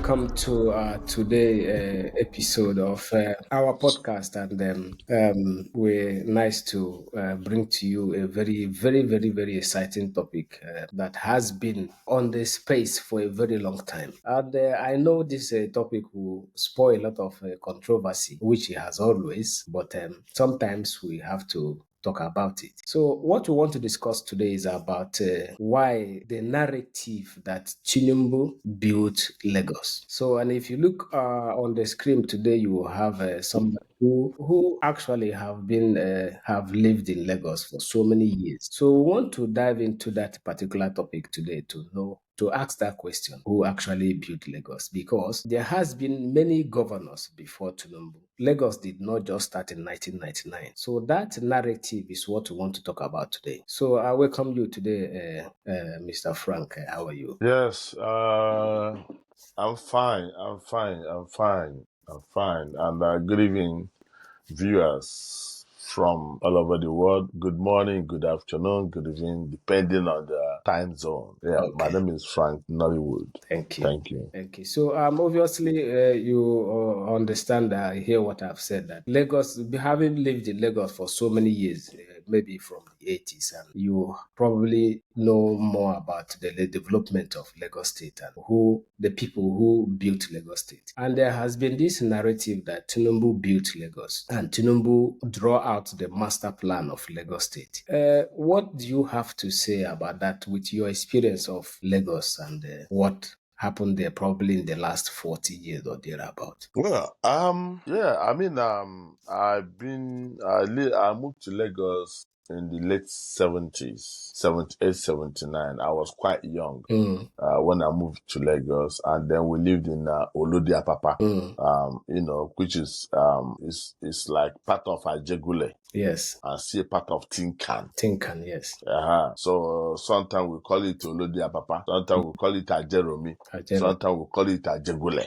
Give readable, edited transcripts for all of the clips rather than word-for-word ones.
welcome to today episode of our podcast, and we're nice to bring to you a very exciting topic that has been on the space for a very long time. And I know this topic will spoil a lot of controversy, which it has always, but sometimes we have to talk about it. So, what we want to discuss today is about why the narrative that Tinubu built Lagos. So, and if you look on the screen today, you will have somebody who actually have lived in Lagos for so many years. So, we want to dive into that particular topic today to ask that question: who actually built Lagos? Because there has been many governors before Tinubu. Lagos did not just start in 1999. So that narrative is what we want to talk about today. So I welcome you today, Mr. Frank. How are you? Yes, I'm fine. And good evening, viewers from all over the world. Good morning, good afternoon, good evening, depending on the time zone. Yeah, my Okay. name is Frank Nollywood. Thank you. Thank you. Thank you. So, obviously, you understand, hear what I've said, that Lagos, having lived in Lagos for so many years, maybe from the 80s, and you probably know more about the development of Lagos State and the people who built Lagos State. And there has been this narrative that Tinubu built Lagos and Tinubu draw out the master plan of Lagos State. What do you have to say about that with your experience of Lagos and what happened there probably in the last 40 years or thereabout? Well, yeah, I moved to Lagos in the late 70s, 78, 79. I was quite young when I moved to Lagos, and then we lived in Olodiapapa, which is like part of Ajegule. Yes. And still part of Tinkan. Tinkan, yes. So sometimes we call it Olodiapapa, sometimes we call it Ajeromi, sometimes we call it Ajegule.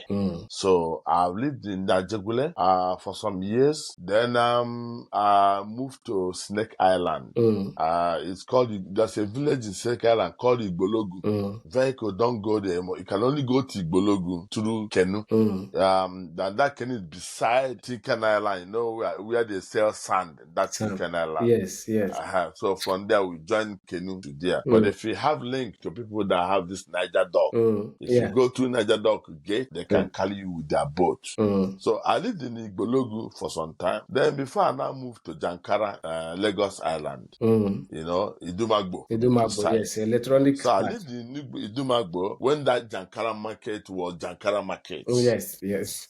So I've lived in Ajegule for some years. Then I moved to Snake Island. There's a village in Snake Island called Igbologu. Vehicle don't go there anymore. You can only go to Igbologu through Kenu. That Kenu is beside Tinkan Island, where they sell sand. That's Tinkan Island. Yes. So from there we join Kenu to there. But if you have link to people that have this Niger dog, if you go through Niger dog gate, they can carry you with their boat. So I lived in Igbologu for some time. Then before I now moved to Jankara, Lagos Island, Idumagbo. Idumagbo, yes, electronic. So I lived in Idumagbo when that Jankara market was Jankara market. Yes.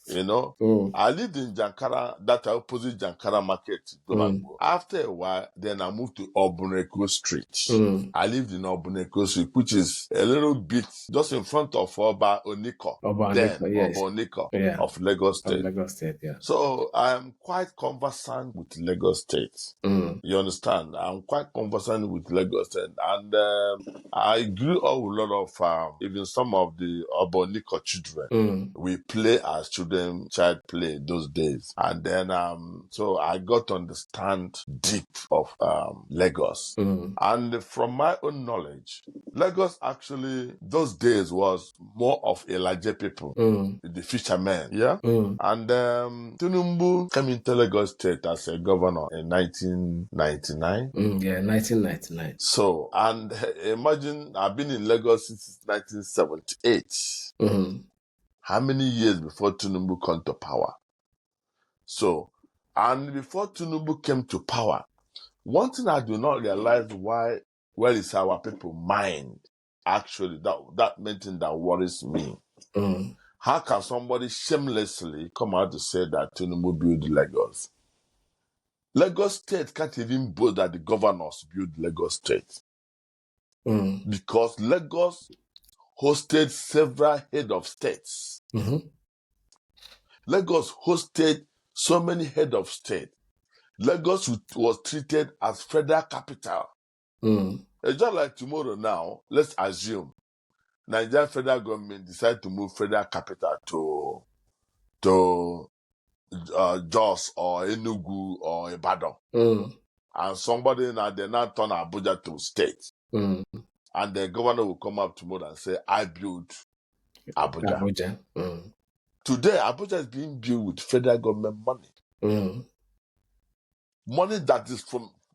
I lived in Jankara, that opposite Jankara market, Idumagbo. After a while, then I moved to Obuneko Street. I lived in Obuneko Street, which is a little bit just in front of Oba Oniko, of Lagos State. So I'm quite conversant with Lagos State. You understand? I'm quite conversant with Lagos State. And I grew up with a lot of, even some of the Oboniko children. We play as child play those days. And then, so I got to understand deep of Lagos. And from my own knowledge, Lagos actually, those days was more of Elijah people, the fishermen, yeah? And Tinubu came into Lagos State as a governor in 1999. 1999. So, and imagine, I've been in Lagos since 1978. How many years before Tinubu came to power? So, and before Tinubu came to power, one thing I do not realize where is our people mind? Actually, that main thing that worries me. How can somebody shamelessly come out to say that Tinubu built Lagos? Lagos State can't even boast that the governors built Lagos State. Because Lagos hosted several head of states. Lagos hosted so many head of state. Lagos was treated as federal capital. It's just like tomorrow now, let's assume Nigerian federal government decide to move federal capital to Jos or Enugu or Ibadan. And somebody they now turn Abuja to state. And the governor will come up tomorrow and say, I built Abuja. Abuja. Today, Abuja is being built with federal government money. Money that is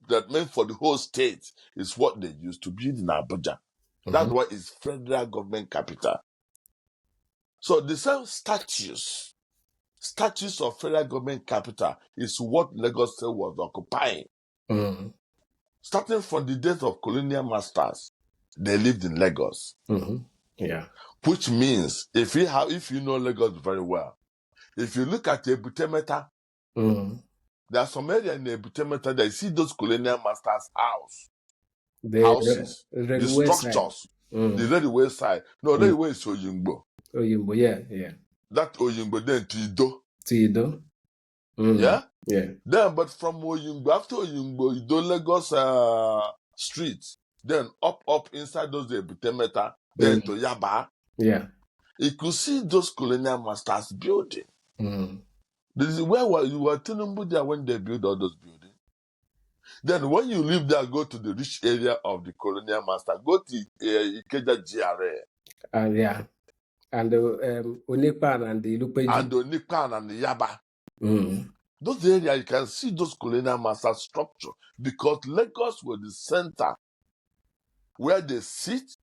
that meant for the whole state is what they use to build in Abuja. That's why it's federal government capital. So the same statues of federal government capital is what Lagos State was occupying. Starting from the days of colonial masters, they lived in Lagos. Yeah. Which means if you know Lagos very well, if you look at Ebutemeta, there are some areas in Ebutemeta that you see those colonial masters' houses, the structures, the railway side. No, railway is Oyingbo. Oyingbo, yeah. That Oyingbo then to Ido. To Ido. Yeah? Yeah. Then, but from Oyingbo, after Oyingbo, Ido Lagos street, then up inside those Ebutemeta, then to Yaba. Yeah. You could see those colonial masters building. This is where you were Tinubu there when they built all those buildings. Then when you live there, go to the rich area of the colonial master. Go to Ikeja GRA. Yeah. And the Onipan and the Lupeji. And the Onipan and the Yaba. Those areas, you can see those colonial master structure because Lagos was the center where they sit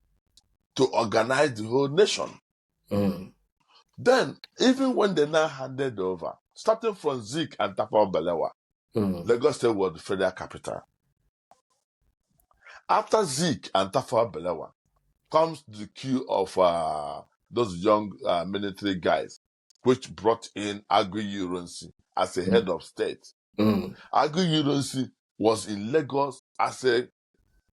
to organize the whole nation. Then, even when they now handed over, starting from Zik and Tafawa Balewa, Lagos State was the federal capital. After Zik and Tafawa Balewa comes the queue of those young military guys, which brought in Agui Ironsi as a head of state. Agui Ironsi was in Lagos as a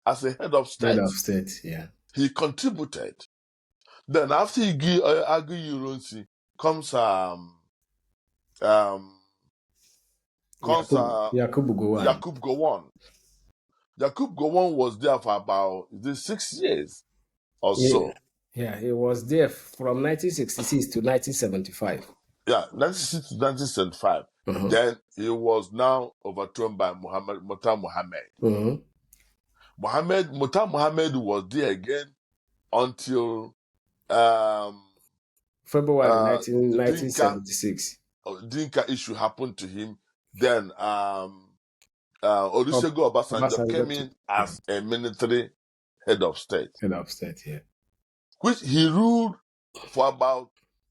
head of state. Head of state, yeah. He contributed. Then after Agui Ironsi comes Yakubu Gowon. Yakub Gowon. Yakub Gowon was there for about 6 years or so. Yeah, he was there from 1966 to 1975. Yeah, 1966 to 1975. Then he was now overthrown by Muta Mohammed. Muta Mohammed was there again until February 1976. Dinka issue happened to him. Then Olusegun Obasanjo came in as a military head of state. Head of state, yeah. Which he ruled for about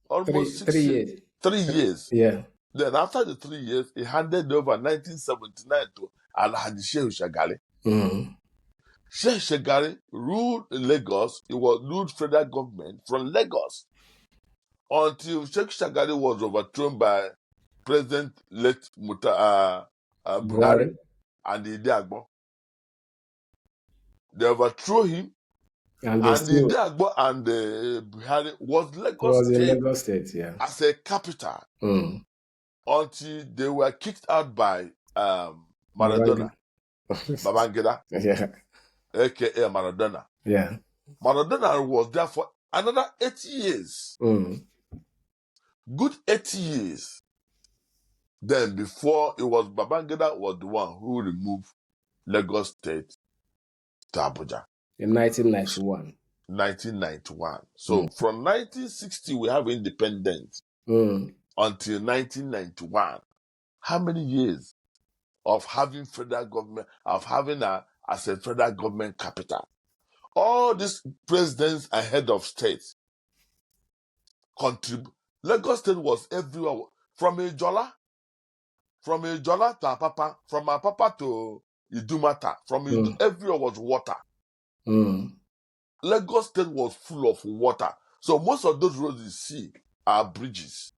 almost 3 years. 3 years. Yeah. Then after the 3 years, he handed over 1979 to Alhaji Shagari. Sheikh Shagari ruled Lagos. He was ruled federal government from Lagos until Sheikh Shagari was overthrown by President late Buhari and Ide Agbo. They overthrew him, and Ide Agbo and Buhari was Lagos State, yeah, as a capital until they were kicked out by Maradona, Babangida, yeah, aka Maradona. Yeah, Maradona was there for another 80 years. Good 80 years. Then before it was Babangida was the one who removed Lagos State to Abuja. In 1991. 1991. So from 1960 we have independence until 1991. How many years of having federal government, of having as a federal government capital? All these presidents and head of states contribute. Lagos State was everywhere. From Ijola to Apapa, from Apapa to Idumata, everywhere was water. Lagos State was full of water. So most of those roads you see are bridges.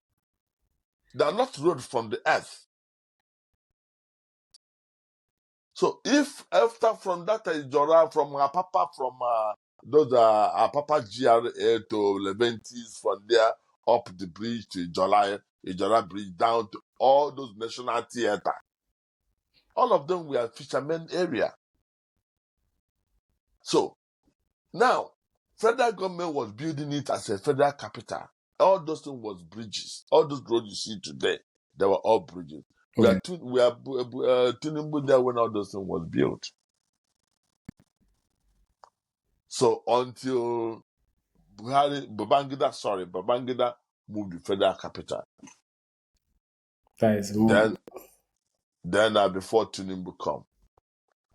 They are not roads from the earth. So if after from that Ijora, from Apapa, from those Apapa GRA to Leventis, from there up the bridge to Ijora Bridge down to all those national theater. All of them were fishermen area. So now federal government was building it as a federal capital. All those things was bridges. All those roads you see today, they were all bridges. We are Tinubu there when all those things was built. So until Babangida moved the federal capital. That is Then before Tinubu come.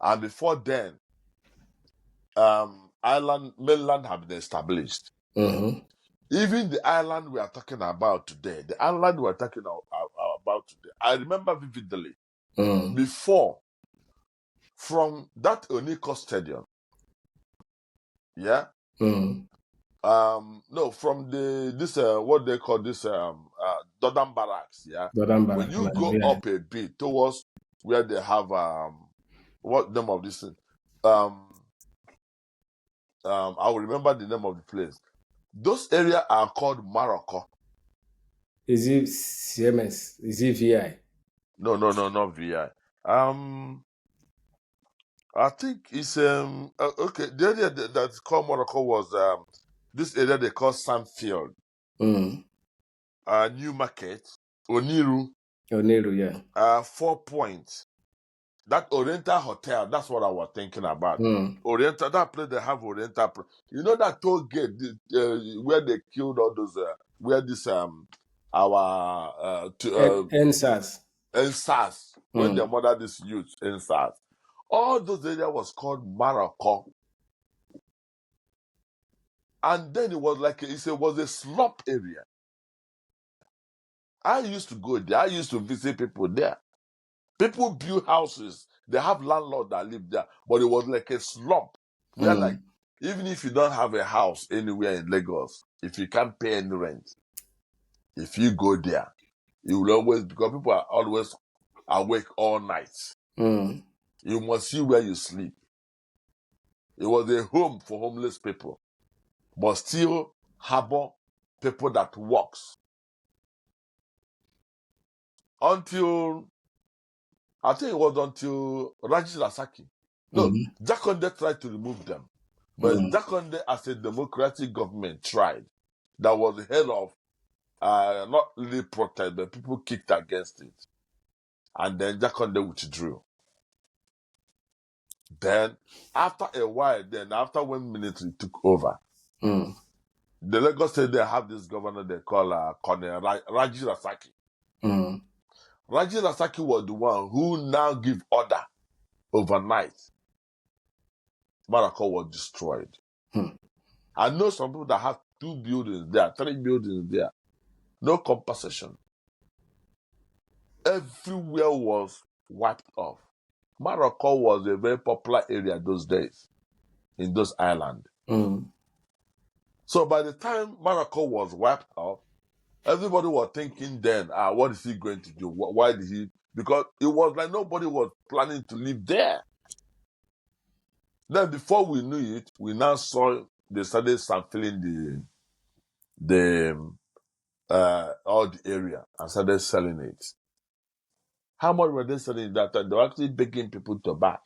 And before then, mainland have been established. Mm-hmm. Even the island we are talking about today, I remember vividly, before, from that Oniko Stadium, yeah, no, from what they call this Dodam Barracks, yeah. When you go up a bit towards where they have what name of this thing? I will remember the name of the place. Those areas are called Morocco. Is it CMS? Is it VI? No, not VI. I think it's okay. The area that's called Morocco was this area they call Sandfield, New Market, Oniru, yeah. 4 Points. That Oriental Hotel, that's what I was thinking about. Oriental, that place they have Oriental. You know that toll gate where they killed all those, where this NSAS. NSAS, when they murdered this youth NSAS. All those areas was called Morocco. And then it was like it was a slump area. I used to go there. I used to visit people there. People build houses. They have landlords that live there, but it was like a slump. Where like even if you don't have a house anywhere in Lagos, if you can't pay any rent, if you go there, you will always, because people are always awake all night. You must see where you sleep. It was a home for homeless people, but still harbor people that works. Until, I think it was until Raji Lasaki. No, Jakande tried to remove them. But Jakande, as a democratic government, tried. That was the head of, not really protest, but people kicked against it. And then Jakande withdrew. Then, after a while, after when military took over, the Lagos State, they have this governor they call Colonel Raji Lasaki. Raji Lasaki was the one who now give order overnight. Morocco was destroyed. I know some people that have 2 buildings there, 3 buildings there. No compensation. Everywhere was wiped off. Morocco was a very popular area those days, in those islands. So by the time Morocco was wiped off, everybody was thinking then, what is he going to do? Why did he? Because it was like nobody was planning to live there. Then before we knew it, we now saw they started sampling all the area and started selling it. How much were they selling that time? They were actually begging people to buy.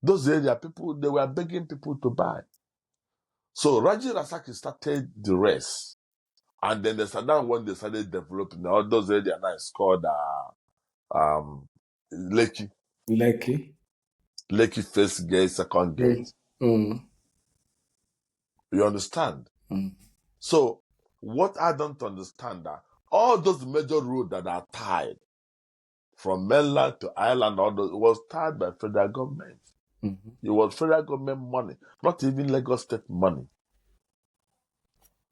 Those area people, they were begging people to buy. So Raji Rasaki started the rest. And then when they started developing all those areas now, it's called Lekki. Lekki first gate, second gate. You understand? So what I don't understand that all those major roads that are tied from mainland to island, all those was tied by federal government. It was federal government money, not even Lagos State money.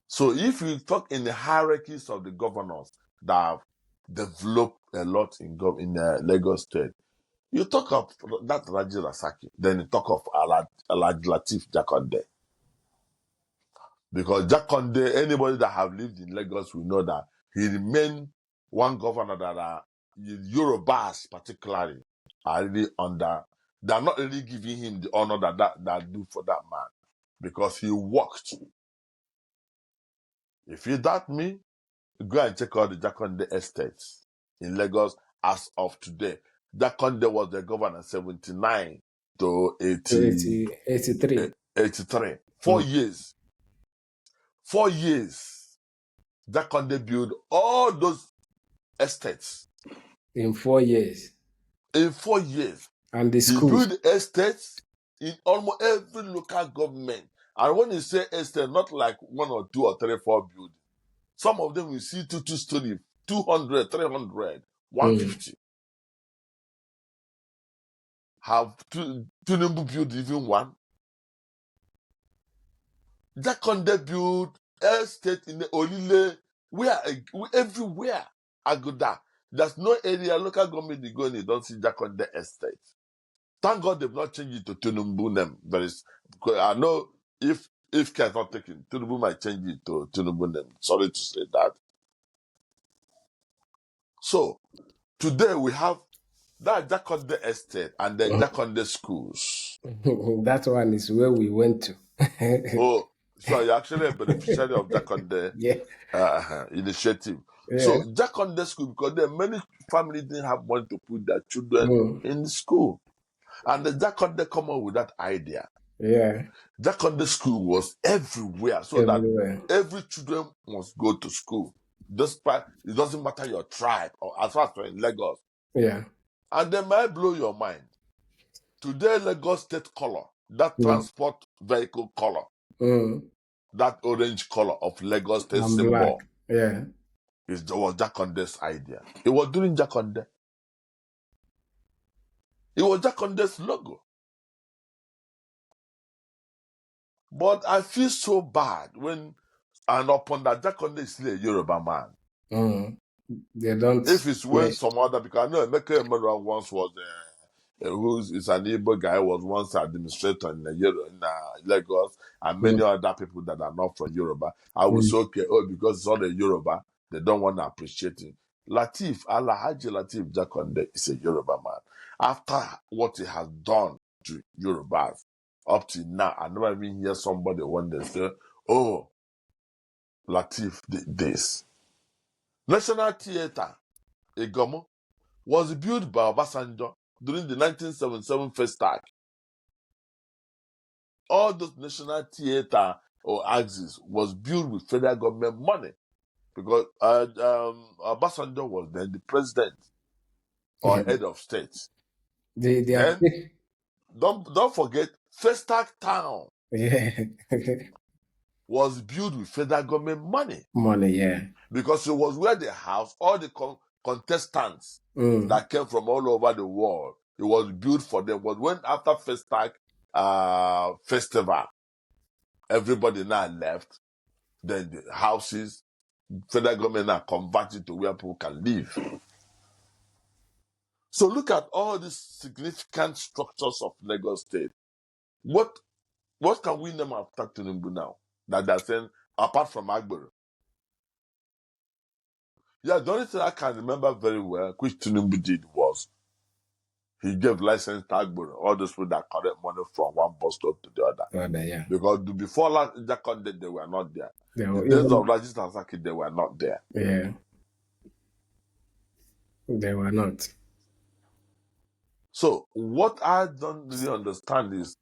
So if you talk in the hierarchies of the governors that have developed a lot in Lagos State, you talk of that Raji Rasaki, then you talk of Alhaji Lateef Jakande. Because Jakande, anybody that have lived in Lagos will know that he remained one governor that Yorubas particularly are really under. They are not really giving him the honor that do for that man, because he worked. If you doubt me, go and check out the Jakande estates in Lagos as of today. Jakande was the governor 79 to 83. 4 years. 4 years. Jakande built all those estates. In 4 years. In 4 years. And the schools. He built estates in almost every local government. And when you say estate, not like 1 or 2 or 3, 4 buildings. Some of them you see two story, 200, 300, 150. Have Tinubu build even one? Jakande build estate in the Olile, everywhere. Agoda. There's no area local government you go and you don't see Jakande estate. Thank God they've not changed it to Tinubu name. Because I know if care is not taken, Tinubu might change it to Tinubu name. Sorry to say that. So today we have that Jakande estate and the Jakande schools. That one is where we went to. Oh, so you're actually a beneficiary of Jakande initiative. Yeah. So Jakande school, because there are many families didn't have money to put their children in school. And the Jakande come up with that idea. Yeah. Jakande school was everywhere, so that every children must go to school. Despite it doesn't matter your tribe or as far as you're in Lagos. Yeah. And they might blow your mind. Today, Lagos state color, that transport vehicle color, that orange color of Lagos state symbol, yeah, was Jakande's idea. It was during Jakande. It was Jakande's logo. But I feel so bad when, and upon that, Jakande is still a Yoruba man. They don't. If it's when some other, because I know Emeka Emmanuel once was who is an Igbo guy, was once administrator in Lagos, and many other people that are not from Yoruba. I was okay, because it's all a Yoruba, they don't want to appreciate it. Alhaji Lateef Jakande is a Yoruba man. After what he has done to Yorubas up to now, I never even hear somebody when they say, oh, Lateef did this. National Theatre, Igomo, was built by Obasanjo during the 1977 first tag. All those national theatre or axis was built with federal government money because Obasanjo was then the president or head of state. Then don't forget, first tag town was built with federal government money. Because it was where they housed all the contestants that came from all over the world. It was built for them. But when after first tag festival, everybody now left, then the houses, federal government are converted to where people can live. So look at all these significant structures of Lagos State. What can we name after Tinubu now? That they're saying, apart from Agbero? Yeah, the only thing I can remember very well, which Tinubu did, was he gave license to Agbero, all those people that collect money from one bus stop to the other. Because before Jakande, they were not there. The days of Alhaji Lateef Jakande, they were not there. Yeah. They were not. So what I don't really understand is,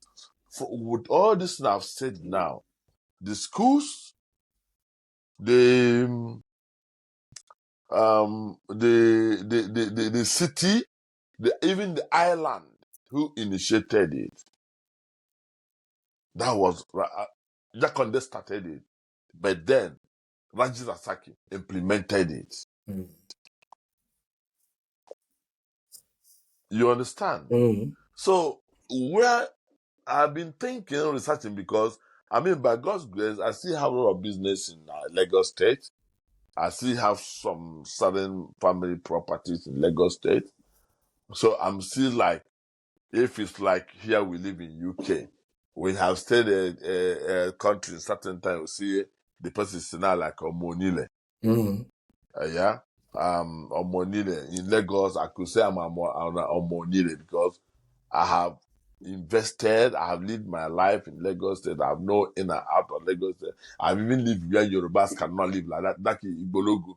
with all this I've said now, the schools, the city, even the island who initiated it, that was Jakande started it, but then Alhaji Lateef implemented it. You understand? So where I've been thinking, researching, because by God's grace, I still have a lot of business in Lagos State. I still have some certain family properties in Lagos State. So I'm still like, if it's like here we live in UK, we have stayed a country certain time, we see the person is now like Omonile. Yeah. Omonile. In Lagos, I could say I'm Omonile because I have invested, I have lived my life in Lagos State, I have no in and out of Lagos State. I've even lived where Yorubas cannot live like that. That's Igbonogu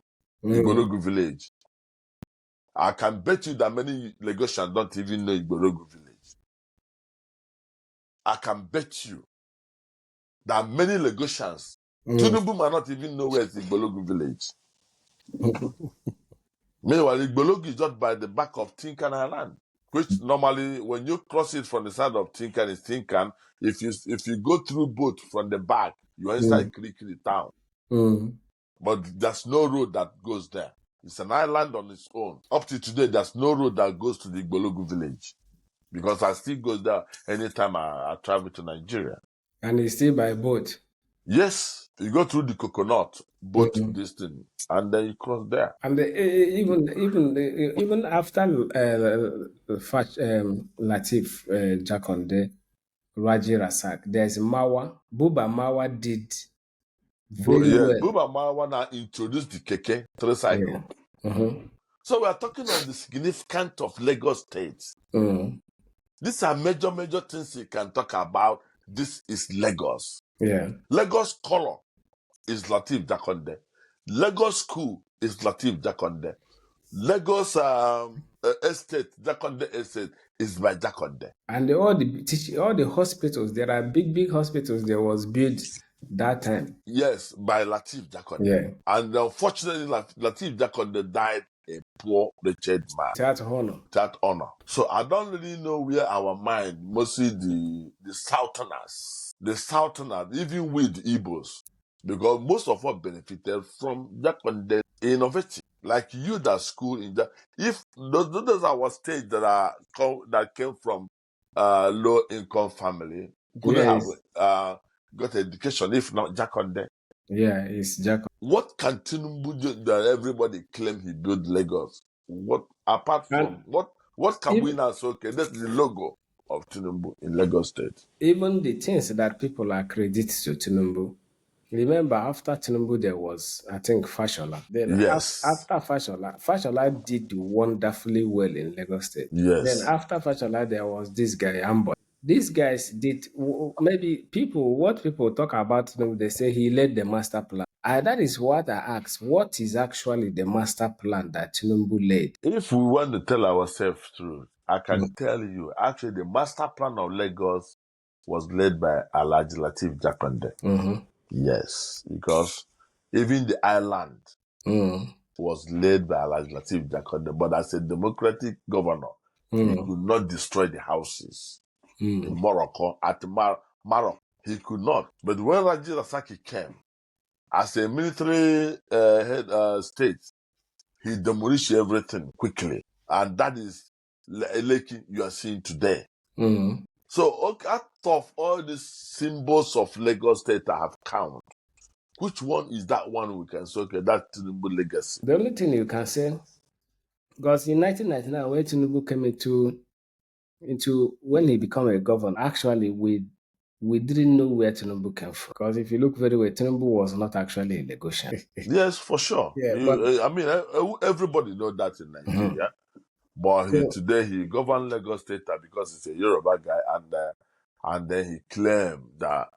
village. I can bet you that many Lagosians don't even know Igbonogu village. I can bet you that many Lagosians, Tinubu might not even know where is Igbonogu village. Meanwhile, Igbonogu is just by the back of Tinkan Island. which normally when you cross it from the side of Tinkan is Tinkan. If you go through both from the back, you're inside Kirikiri town. But there's no road that goes there. It's an island on its own. Up to today, there's no road that goes to the Igbologu village. Because I still goes there anytime I travel to Nigeria. And it's still by boat. Yes, you go through the coconut boat distance, and then you cross there. And even after Lateef Jakande, Raji Rasak, there's Mawa. Buba Mawa did very Yes, well. Buba Marwana introduced the Keke tricycle. So we are talking of the significance of Lagos State. These are major things you can talk about. This is Lagos. Yeah. Lagos color is Lateef Jakande. Lagos school is Lateef Jakande. Lagos estate, Jakande estate, is by Jakande. And all the hospitals, there are big hospitals that was built that time. Yes, by Lateef Jakande. Yeah. And unfortunately, Lateef Jakande died a poor, wretched man. That honor. So I don't really know where our mind, mostly the Southerners, even with Igbos, because most of us benefited from Jakande innovative. Like you that school in that, if those our state that came from low income family couldn't have got education if not Jakande. Yeah, it's Jakande. What can Tinubu do that everybody claim he built Lagos? What apart from what can we now say? Okay, that's the logo of Tinubu in Lagos State. Even the things that people are credited to Tinubu. Remember, after Tinubu, there was, I think, Fashola. Then yes. After Fashola did wonderfully well in Lagos State. Yes. Then after Fashola, there was this guy, Ambo. These guys did, maybe what people talk about Tinubu, they say he led the master plan. That is what I asked. What is actually the master plan that Tinubu led? If we want to tell ourselves truth, I can tell you, actually, the master plan of Lagos was led by Alhaji Lateef Jakande. Yes, because even the island was led by Alhaji Lateef Jakande, but as a democratic governor, he could not destroy the houses in Morocco. At Morocco, he could not. But when Raji Rasaki came, as a military head state, he demolished everything quickly. And that is Lekki you are seeing today. So out of all the symbols of Lagos State I have counted, which one is that one we can say, okay, that's Tinubu legacy? The only thing you can say, because in 1999, when Tinubu came into when he became a governor, actually we didn't know where Tinubu came from. Because if you look very well, Tinubu was not actually a Lagosian. Yes, for sure. Yeah, I mean, everybody knows that in Nigeria. But today he governed Lagos State because he's a Yoruba guy, and then he claimed that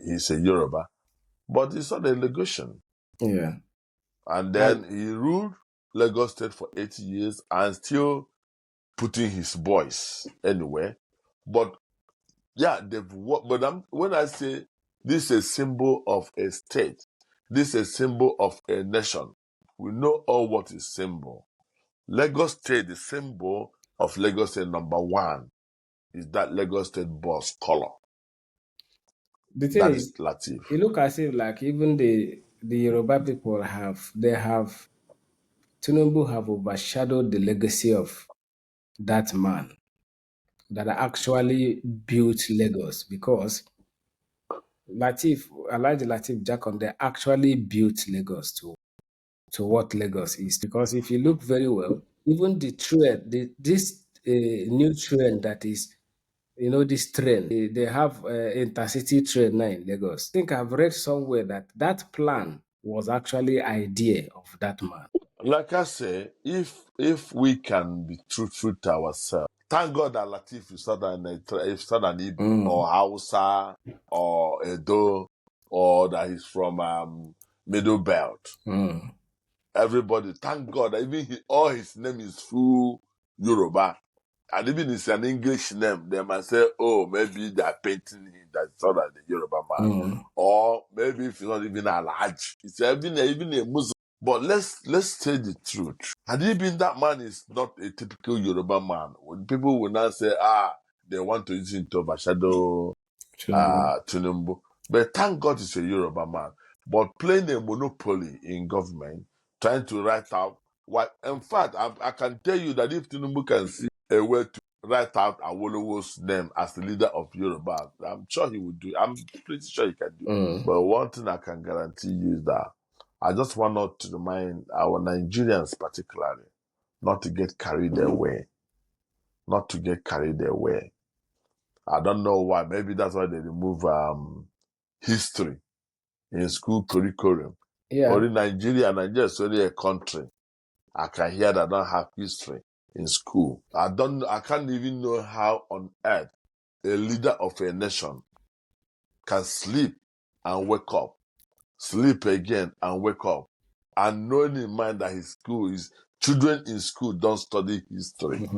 he's a Yoruba, but he's not a Lagosian. Yeah. And then he ruled Lagos State for 80 years and still putting his voice anywhere. But yeah, when I say this is a symbol of a state, this is a symbol of a nation, we know all what is symbol. Lagos State, the symbol of Lagos State #1 is that Lagos State bus color. The thing that is, Lateef. It look as if like even the Yoruba people Tinubu have overshadowed the legacy of that man that actually built Lagos, because Alhaji Lateef Jakande actually built Lagos to what Lagos is. Because if you look very well, even the trend, this new trend that is, this train, they have intercity train now in Lagos. I think I've read somewhere that plan was actually idea of that man. Like I say, if we can be truthful to ourselves, thank God that Lateef is Southern Igbo or Hausa or Edo, or that he's from Middle Belt. Everybody, thank God that even all his name is full Yoruba. And even it's an English name, they might say, oh, maybe they're painting him that's not like the Yoruba man. Or maybe if he's not even Alhaji, it's even a Muslim. But let's say the truth. Had he been that man is not a typical Yoruba man, when people will now say, they want to use him to overshadow Tinubu. But thank God he's a Yoruba man. But playing a monopoly in government, trying to write out what, in fact, I can tell you that if Tinubu can see a way to write out Awolowo's name as the leader of Yoruba, I'm sure he would do it. I'm pretty sure he can do it. But one thing I can guarantee you is that I just want to remind our Nigerians particularly not to get carried away. Not to get carried away. I don't know why. Maybe that's why they remove history in school curriculum. Yeah. Or in Nigeria is only a country. I can hear that I don't have history in school. I can't even know how on earth a leader of a nation can sleep and wake up, sleep again and wake up, and knowing in mind that his children in school don't study history.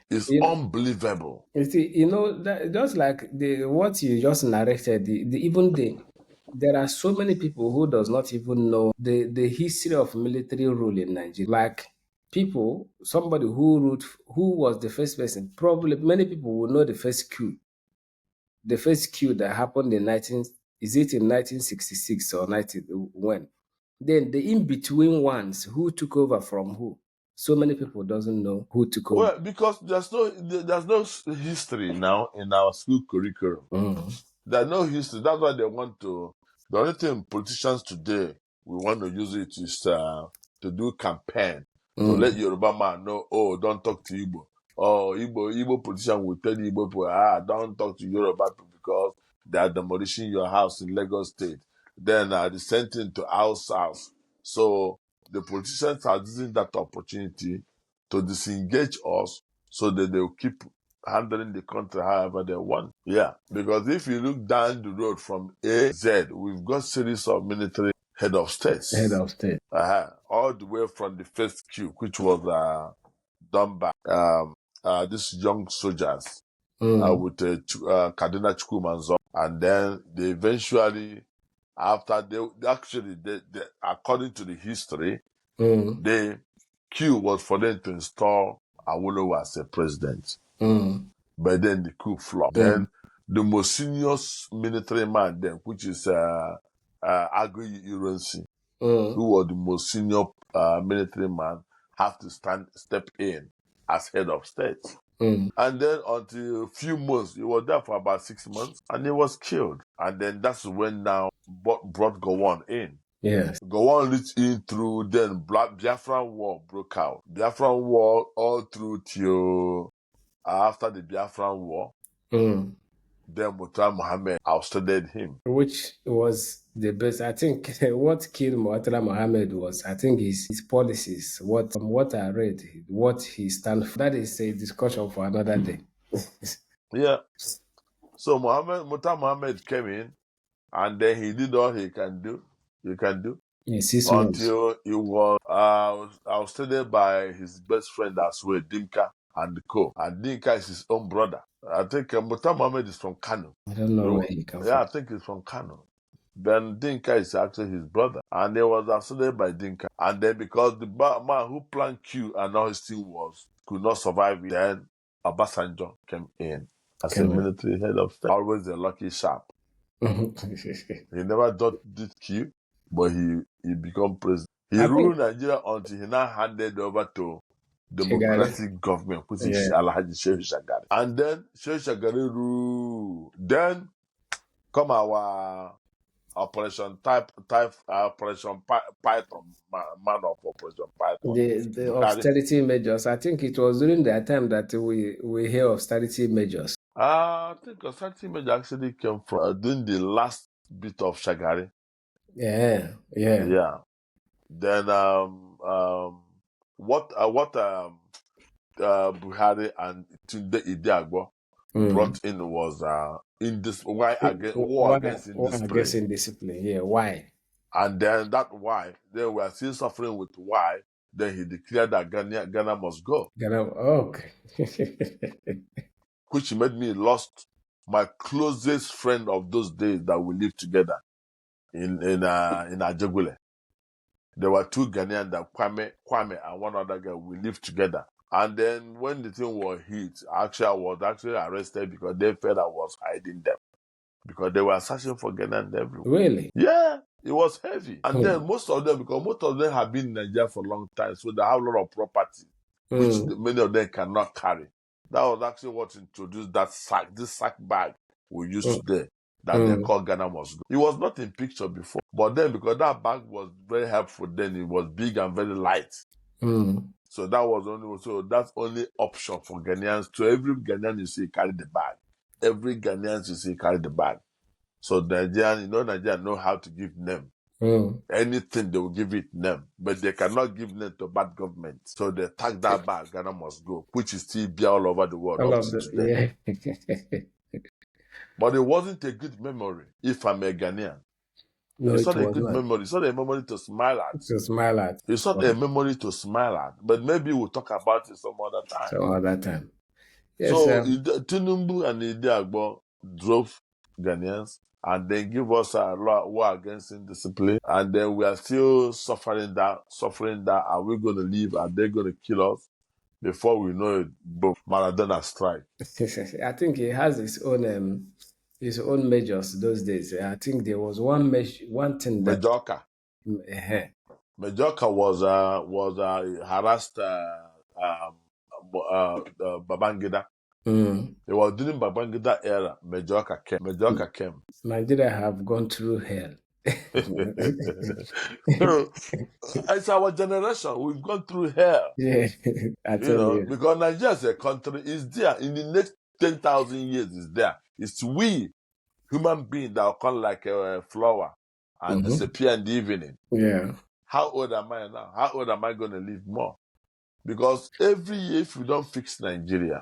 It's unbelievable. You see, that just like what you just narrated, there are so many people who does not even know the history of military rule in Nigeria. Like somebody who was the first person. Probably many people will know the first coup that happened in 1966 or 19 when. Then the in between ones who took over from who. So many people doesn't know who took over. Well, because there's no history now in our school curriculum. There's no history. That's why they want to. The only thing politicians today we want to use it is to do campaign to let Yoruba man know. Oh, don't talk to Igbo. Oh, Igbo politician will tell Igbo people, don't talk to Yoruba people because they are demolishing your house in Lagos State. Then the same thing to our south. So the politicians are using that opportunity to disengage us so that they'll keep handling the country however they want. Yeah, because if you look down the road from A Z, we've got series of military head of states. All the way from the first coup, which was done by these young soldiers with Kaduna Chukwumanzo. And then they eventually, after they according to the history, the coup was for them to install Awolowo as a president. But then the coup flopped. Then the most senior military man then, which is Agoyi Ironsi, who was the most senior military man, have to step in as head of state. And then until a few months, he was there for about 6 months, and he was killed. And then that's when now brought Gowon in. Yes. Gowon reached in through, then Biafran War broke out. Biafran War all through till after the Biafran War. Then Murtala Mohammed ousted him. Which was the best. I think what killed Murtala Mohammed was, I think, his policies. What I read, what he stands for. That is a discussion for another day. Yeah. So Murtala Mohammed came in, and then he did all he can do. In 6 months. Until he was ousted by his best friend as well, Dinka and co. And Dinka is his own brother. I think Murtala Mohammed is from Kano. I don't know where he comes from. Yeah, I think he's from Kano. Then Dinka is actually his brother. And he was ousted by Dinka. And then because the man who planned Q and all his team could not survive it, then Obasanjo came in as a military head of state. Always a lucky sharp. He never did Q, but he became president. He ruled Nigeria until he now handed over to democratic government, which is Alhaji Jakande. And then Jakande ruled. Then come our Operation Operation Python, man of Operation Python. The austerity measures. I think it was during that time that we hear austerity measures. I think austerity measures actually came from during the last bit of Shagari. Yeah. Then what Buhari and Tunde Idiagbo brought in was war against indiscipline. Yeah, why? And then that why, then we are still suffering with why. Then he declared that Ghana must go. Okay. Which made me lost my closest friend of those days that we lived together in Ajegule. There were two Ghanaians, that Kwame and one other guy. We lived together. And then when the thing was hit, actually I was actually arrested because they felt I was hiding them. Because they were searching for Ghanaians everywhere. Really? Yeah, it was heavy. And then most of them have been in Nigeria for a long time, so they have a lot of property, which many of them cannot carry. That was actually what introduced this sack bag we used today, that they call Ghana Must Go. It was not in picture before, but then because that bag was very helpful, then it was big and very light. So that's only option for Ghanaians. So every Ghanaian you see carry the bag. Every Ghanaian you see carry the bag. So Nigerian know how to give name. Anything they will give it name, but they cannot give name to bad government. So they tag that bag, Ghana Must Go, which is still be all over the world up to today. Yeah. But it wasn't a good memory if I'm a Ghanaian. No, it's it not a was good not. memory. It's not a memory to smile at. To smile at. It's not a memory to smile at. But maybe we'll talk about it some other time. Some other time. Yes, So Tinubu and Idiagbo drove Ghanaians and they give us a war against indiscipline, and then we are still suffering that. Are we going to leave? Are they going to kill us? Before we know it, boom, Maradona strike. I think he has his own measures those days. I think there was one thing that Majorca. Majorca was harassed Babangida. It was during Babangida era. Majorca came. Nigeria have gone through hell. It's our generation. We've gone through hell. Yeah, I tell you. Because Nigeria as a country is there. In the next 10,000 years, is there. It's we, human beings, that will come like a flower and disappear in the evening. Yeah. How old am I now? How old am I going to live more? Because every year, if we don't fix Nigeria,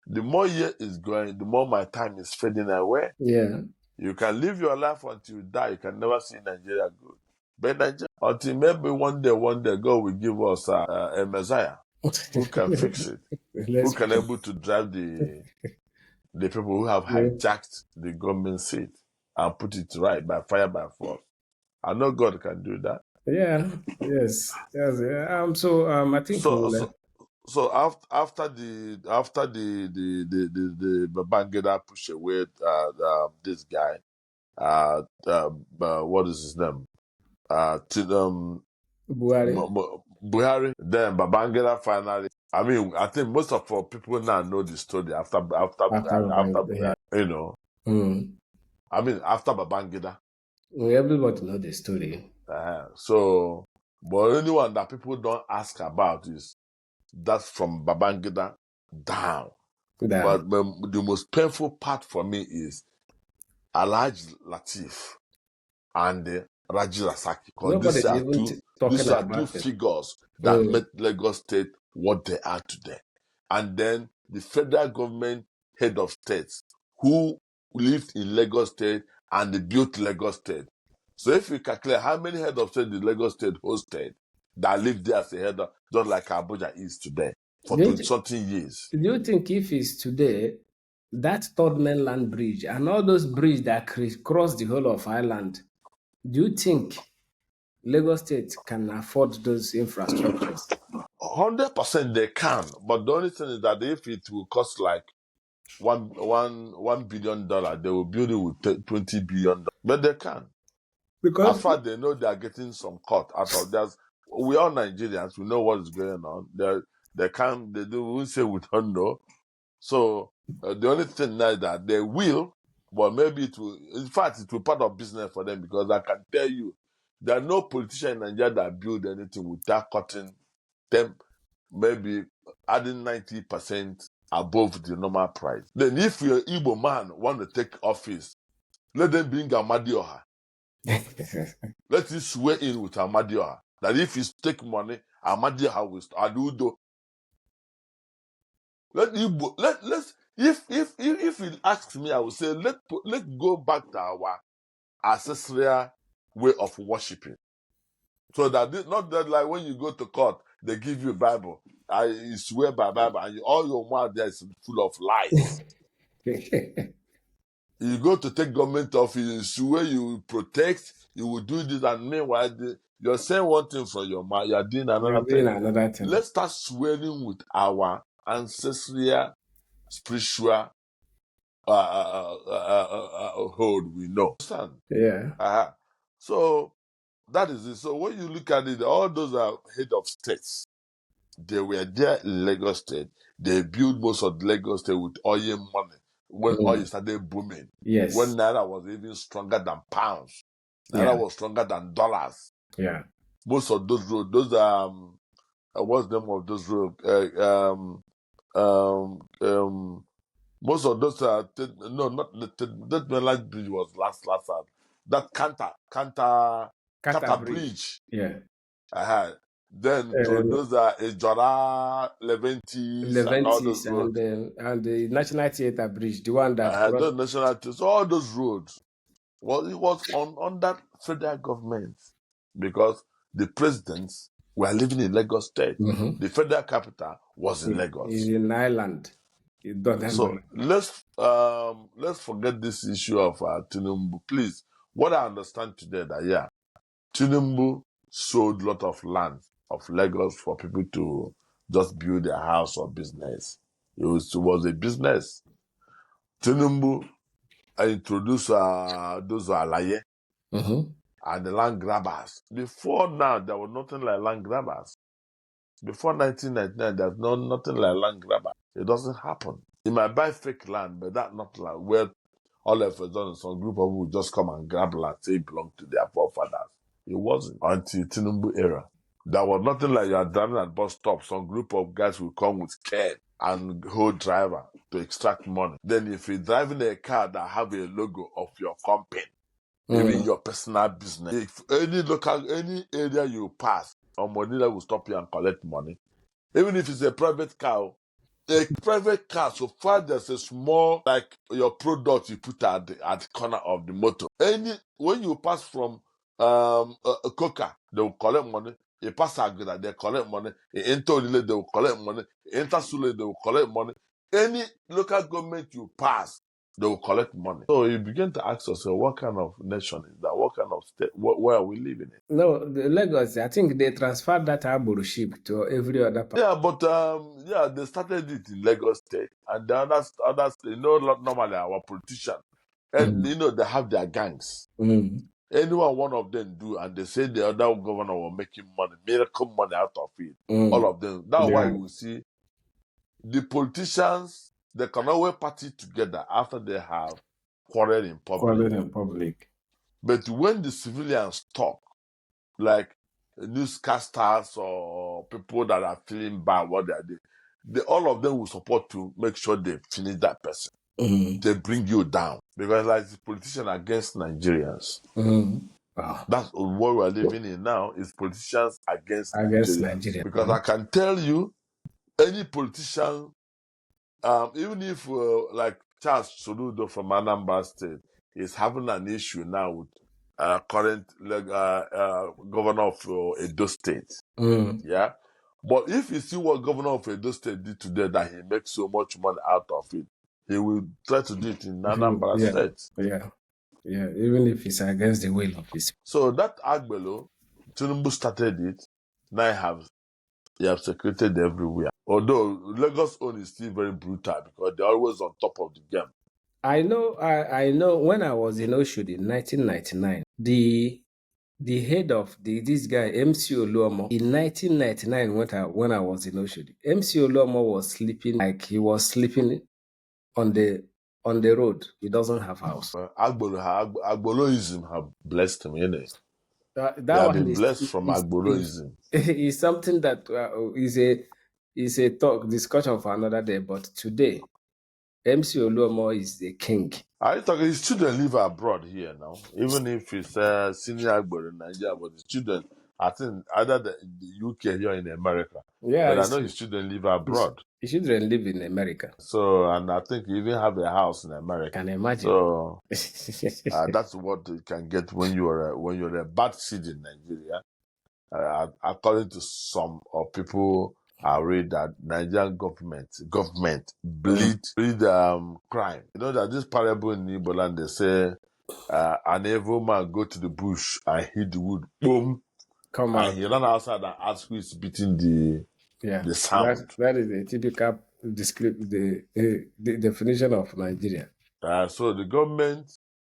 the more year is going, the more my time is fading away. Yeah. You can live your life until you die. You can never see Nigeria good. But Nigeria, until maybe one day, God will give us a Messiah who can fix it, who can able to drive the people who have hijacked the government seat and put it right by fire, by force. I know God can do that. Yeah. Yes. I think So after the Babangida push away this guy, what is his name? Buhari. Then Babangida finally. I mean, I think most of our people now know the story after Buhari. You know. I mean, after Babangida. Everybody know the story. So, but only one that people don't ask about is that's from Babangida down. But the most painful part for me is Alhaji Lateef and Raji Rasaki. Because these are two figures that made Lagos State what they are today. And then the federal government head of states who lived in Lagos State and they built Lagos State. So if you calculate how many head of state the Lagos State hosted that lived there as a head of, just like Abuja is today, for 20-something years. Do you think if it's today, that third mainland bridge and all those bridges that cross the whole of Ireland, do you think Lagos State can afford those infrastructures? 100% they can, but the only thing is that if it will cost like $1 billion, they will build it with $20 billion. But they can. Because as far as they know they are getting some cut out of that. We are Nigerians, we know what is going on. They won't say we don't know. So the only thing now is that they will, but maybe it will, in fact, it will be part of business for them, because I can tell you, there are no politician in Nigeria that build anything without cutting them, maybe adding 90% above the normal price. Then if you're an Igbo man want to take office, let them bring Amadioha. Let him swear in with Amadioha that if he take money, Amadioha will Adudo. If he asks me, I will say let's go back to our ancestral way of worshiping. So that not that like when you go to court, they give you a Bible, you swear by Bible, and all your mouth there is full of lies. You go to take government office, you swear you will protect, you will do this, and meanwhile You're saying one thing from your mouth, you're doing You're another doing thing. another thing. Let's start swearing with our ancestral, spiritual hold we know. Yeah. So that is it. So when you look at it, all those are head of states. They were there in Lagos State. They built most of Lagos State with oil money when oil started booming. Yes. When Naira was even stronger than pounds. Naira Yeah. was stronger than dollars. Yeah. Most of those roads, what's the name of those roads? Most of those no, not that Mainland Bridge was last. That Kanta Bridge. Yeah. Then those are Ejora, Leventis, and all those roads. And the National Theatre Bridge, the one that Those national theatres, all those roads. Well, it was on that federal government because the presidents were living in Lagos State. The federal capital was in Lagos. In Ireland. So let's forget this issue of Tinubu, please. What I understand today that Tinubu sold a lot of land of Lagos for people to just build their house or business. It was a business. Tinubu introduced those alaye and the land grabbers. Before now, there was nothing like land grabbers. Before 1999, there's nothing like land grabber. It doesn't happen. You might buy fake land, but that's not like where all of a sudden some group of people will just come and grab land, say it belonged to their forefathers. It wasn't until Tinubu era. There was nothing like you are driving at bus stop. Some group of guys will come with care and hold driver to extract money. Then if you're driving a car that have a logo of your company, even your personal business, if any area you pass, or money that will stop you and collect money. Even if it's a private car, so far there's a small, like your product you put at the corner of the motor. When you pass from a Coca, they will collect money. You pass Agda, they collect money. You enter Olile, they will collect money. You enter Sule, they will collect money. Any local government you pass, they will collect money. So you begin to ask yourself, what kind of nation is that? What kind of state? Where are we living in? No, the Lagos, I think they transferred that ship to every other part. Yeah, but they started it in Lagos State, and the others, normally our politicians, and they have their gangs. Anyone one of them do, and they say the other governor were making money, miracle money out of it. All of them. That's why you will see the politicians, they can always party together after they have quarreled in public. But when the civilians talk, like newscasters or people that are feeling bad what they are doing, all of them will support to make sure they finish that person. They bring you down because like the politician against Nigerians. Wow. That's what we're living in now, is politicians against Nigerians. Because I can tell you, any politician, even if like Charles Soludo from Anambra State is having an issue now with current governor of Edo State. Yeah. But if you see what governor of Edo State did today, that he makes so much money out of it, he will try to do it in Anambra State. Yeah. Even if it's against the will of his. So that Agbelo, Tinubu started it. Now you have secreted everywhere. Although Lagos own is still very brutal because they're always on top of the game. I know when I was in Oshodi in 1999, the head of this guy, MC Oluomo, in 1999 when I was in Oshodi, MC Oluomo was sleeping like he was sleeping on the road. He doesn't have house. Agboloism have blessed him, innit? That have one been blessed from Agboloism. Is something that is a talk discussion for another day. But today, MC Oluomo is the king. Are you talking? His children live abroad here now, even if it's senior Agbolo in Nigeria, but his children, I think, either the UK here in America. Yeah, but I know his children live abroad. His children live in America. So, and I think he even have a house in America. Can imagine. So, that's what you can get when you're a bad seed in Nigeria. According to some people, I read that Nigerian government bleed crime. You know that this parable in Igbo land, they say an evil man go to the bush and hit the wood, boom, come And out. he ran outside and asked who is beating the sound. That is the typical the definition of Nigeria. So the government,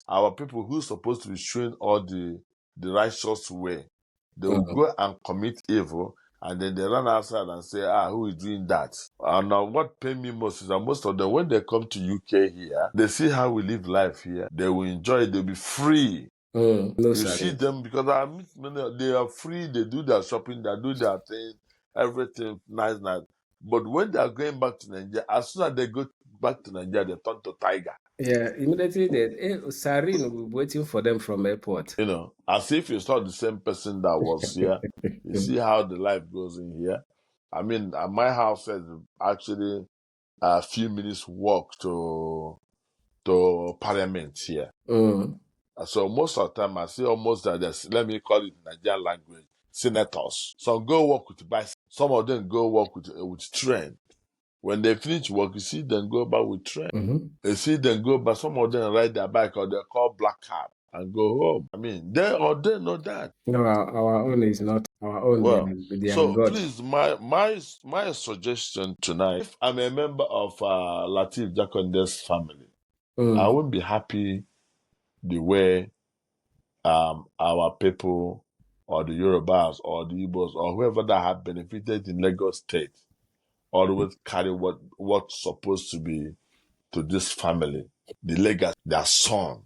our people who are supposed to be showing all the righteous way, they will Mm. go and commit evil, and then they run outside and say, who is doing that? And now what pain me most is that most of them, when they come to UK here, they see how we live life here. They will enjoy it. They'll be free. No, You sir. see them because I meet many, they are free. They do their shopping. They do their thing. Everything nice, nice. But when they are going back to Nigeria, as soon as they go back to Nigeria, they turn to tiger. Yeah, immediately Sarin will be waiting for them from airport. As if it's not the same person that was here. You see how the life goes in here. I mean, my house is actually a few minutes walk to Parliament here. Mm. So most of the time, I see almost that there's, let me call it Nigerian language, senators. Some go work with bicycle. Some of them go work with train. When they finish work, you see them go back with train. Mm-hmm. You see them go back. Some of them ride their bike or they call black cab and go home. I mean, they know that. No, our own is not our own. Well, They are so God. please, my suggestion tonight, if I'm a member of Lateef Jakande's family, I Mm. won't be happy the way our people or the Yorubas or the Igbos or whoever that have benefited in Lagos State always carry what's supposed to be to this family. The legacy, their son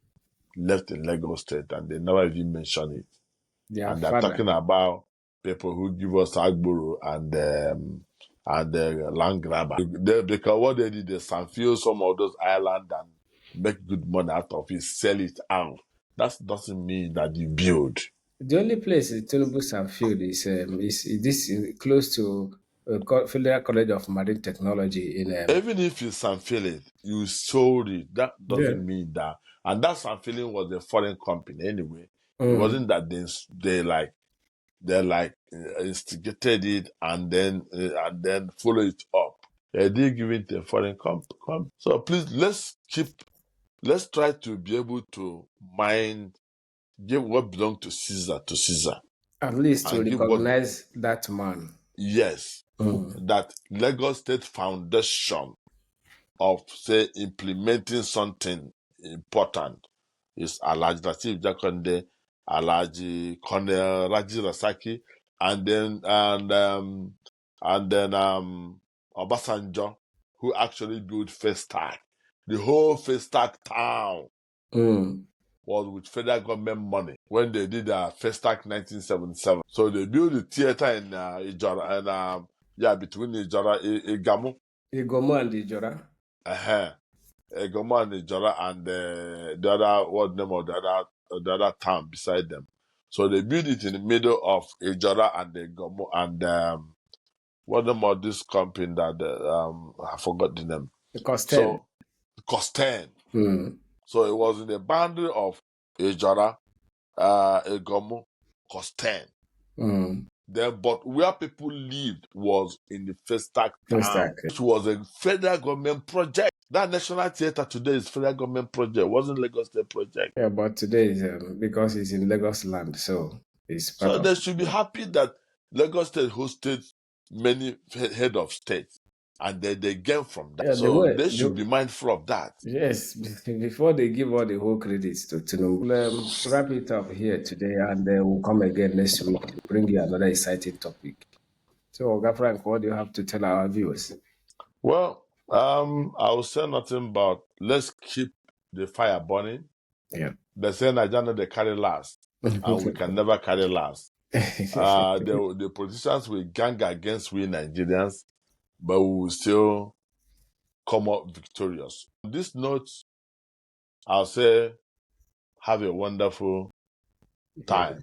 left in Lagos State and they never even mention it. Their And they're father. talking about people who give us Agboro and land grabber. Because what they did, they sanfil some of those islands and make good money out of it, sell it out. That doesn't mean that you build. The only place Tinubu Field is this close to Federal College of Marine Technology in Even if you sanfil it, you sold it. That yeah. doesn't mean that. And that sanfiling was a foreign company anyway. It Mm. wasn't that they instigated it and then follow it up. They did give it to a foreign company. So please let's try to be able to give what belongs to Caesar, At least to and give what recognize that man. yes, Mm. that Lagos State foundation of say implementing something important is Alhaji Lateef Jakande, Alhaji Colonel Raji Rasaki, and then Obasanjo, who actually built Festac. The whole Festac town Mm. was with federal government money when they did Festac 1977. So they built the theater in Ijora and between Ijora Igamu. Igomo and Ijora. Uh-huh. Egoma and Ijora and the other, what name of the other town beside them. So they built it in the middle of Ijora and Egoma and what name of this company that I forgot the name. Cost 10. So Costain. Mm. So it was in the boundary of Ijora, Egomo, Costain. Mm. Then, but where people lived was in the Festac town, Festac. which was a federal government project. That National Theatre today is federal government project. It wasn't Lagos State project. Yeah, but today is because it's in Lagos land, so it's part So of. they should be happy that Lagos State hosted many head of state, and they gain from that. Yeah, the So way they should be mindful of that. yes, before they give all the whole credits to Tinubu. We'll wrap it up here today, and we'll come again next week to bring you another exciting topic. So, Oga Frank, what do you have to tell our viewers? Well, I will say nothing but let's keep the fire burning. Yeah. They say Nigeria they carry last, and we can never carry last. The politicians will gang against we Nigerians, but we will still come up victorious. On this note, I'll say have a wonderful time.